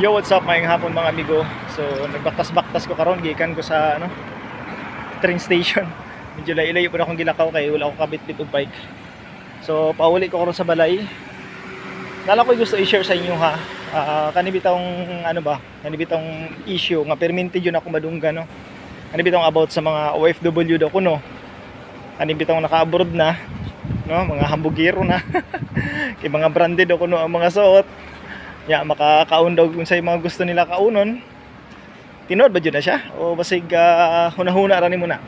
Yo, what's up mayong hapon mga amigo. So, nagbaktas-baktas ko karon gikan ko sa train station. Medyo layo-layo po akong gilakaw kay wala akong kabit-bit og bike. So, pauli ko karon sa balay. Nala ko gusto i-share sa inyo ha. Kanibitang kanibitang issue nga perminted yun ako madungga no. Kanibitang about sa mga OFW daw kuno. Kanibitang naka-abroad na no, mga hambugero na. Kay mga branded daw kuno ang mga suot. Makakaon daw kung sa mga gusto nila kaunon. Tinood ba dyan na siya? O basig hunahuna rani muna.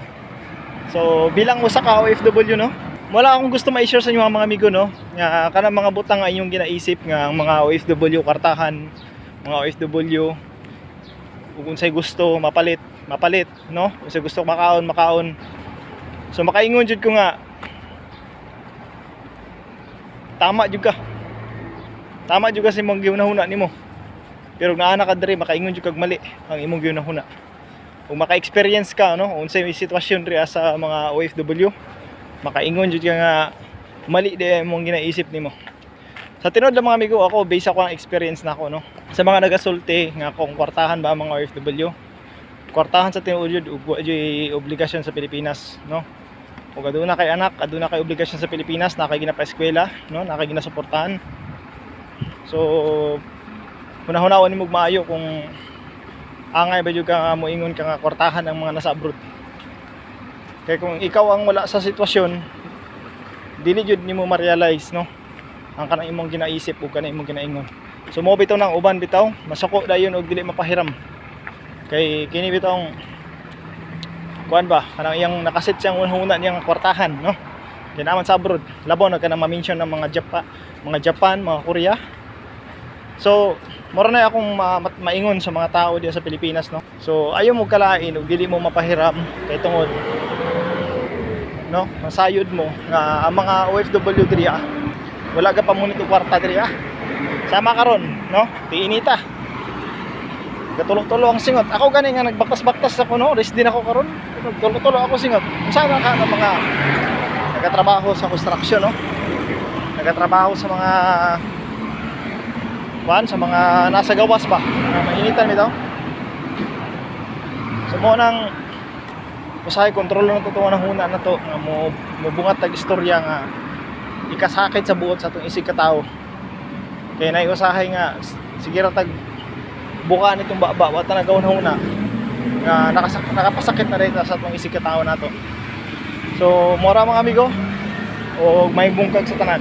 So bilang usa ka OFW no, wala akong gusto ma-share sa inyo mga amigo no, nga kanang mga butang nga inyong ginaisip nga ang mga OFW kartahan, mga OFW kung say gusto mapalit no, kung say gusto makaon. So makaingon jud ko nga tama juga sa imong giunahuna nimo. Pero naana ka diri makaingon jud kag mali ang imong giunahuna. Kung maka-experience ka no, unsay sitwasyon diri sa mga OFW, makaingon jud ka nga mali di imong ginaisip nimo. Sa tinuod lang mga amigo, ako base ako ang experience nako no. Sa mga nagasulti nga kung kwartahan ba ang mga OFW. Kwartahan sa tinuod jud ug obligasyon sa Pilipinas no. Kung aduna kay anak, aduna kay obligasyon sa Pilipinas, na kay ginapa-eskwela no, na kay ginasuportahan. So hunahunawon nimo maayo kung angay ba jud ka moingon ka nga kwartahan ang mga nasa abroad. Kaya kung ikaw ang wala sa sitwasyon, dili jud nimo ma-realize no ang kanang imong ginaisip ug kanang imong ginaingon. So mo bitaw nang uban bitaw masuko dayon og dili mapahiram. Kay kini bitaw kuan ba kanang iyang nakaset siyang hunahuna niyang kwartahan no. Ginaman sa abroad, labaw na kanang ma-mention ng mga Japan, mga Korea. So, mura na akong maingon sa mga tao diyan sa Pilipinas no. So, ayaw mo kalain ug dili mo mapahiram kay tungod no, masayod mo nga ang mga OFW diri wala ka pa munit og kwarta diri Sama karon no, tiinita. Katulog-tulo ang singot. Ako gani nga nagbaktas-baktas ako no, rest din ako karon. Nagtulo-tulo ako singot. Unsa ka ng mga nagatrabaho sa construction no. Nagatrabaho sa mga sa mga nasa gawas ba na mainitan bitaw. So mo nang usahay kontrol na tutungan ng huna na to nga mo bungat tag istorya nga ikasakit sa buot sa atong isig ka tawo. Kaya nay usahay nga sige ra tag buka nitong baba wa ta nagawon huna nga nakapasakit na rin sa atong isig ka tawo nato. So mora mga amigo o may bungkag sa tanan.